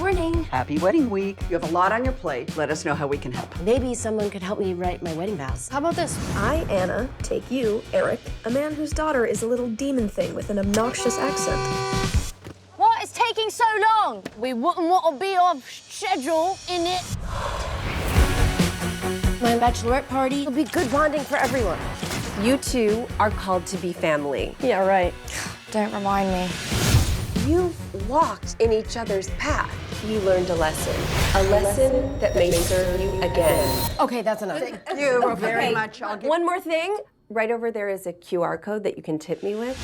morning. Happy wedding week. You have a lot on your plate. Let us know how we can help. Maybe someone could help me write my wedding vows. How about this? I, Anna, take you, Eric, a man whose daughter is a little demon thing with an obnoxious accent. What is taking so long? We wouldn't want to be off schedule, innit? My bachelorette party will be good bonding for everyone. You two are called to be family. Yeah, right. Don't remind me. You've walked in each other's path. You learned a lesson that may serve you again. Okay, that's enough. Thank you very much. One more thing. Right over there is a QR code that you can tip me with.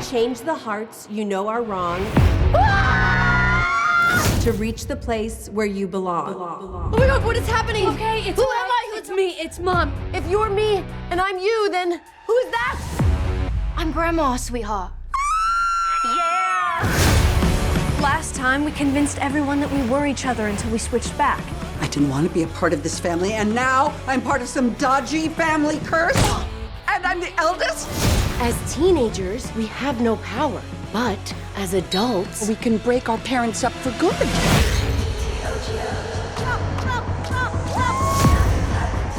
Change the hearts you know are wrong to reach the place where you belong. Oh my God, what is happening? Okay, it's who am I? It's me. It's Mom. If you're me and I'm you, then who's that? I'm Grandma, sweetheart. Last time, we convinced everyone that we were each other until we switched back. I didn't want to be a part of this family, and now I'm part of some dodgy family curse? And I'm the eldest? As teenagers, we have no power. But as adults, We can break our parents up for good.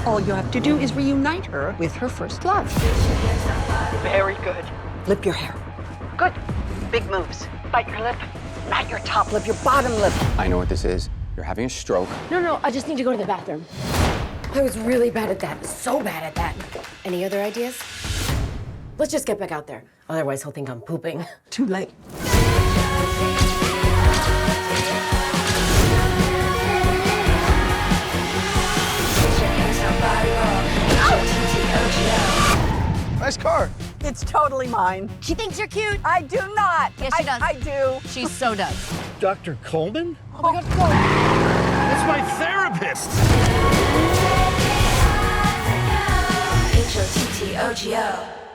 All you have to do is reunite her with her first love. Very good. Lip your hair. Good. Big moves. Bite your lip. Not your top lip, your bottom lip. I know what this is. You're having a stroke. No, I just need to go to the bathroom. I was really bad at that, so bad at that. Any other ideas? Let's just get back out there. Otherwise, he'll think I'm pooping. Too late. Nice car. It's totally mine. She thinks you're cute. I do not. Yes, she does. I do. She so does. Dr. Coleman? Oh my God, go. That's my therapist! H-O-T-T-O-G-O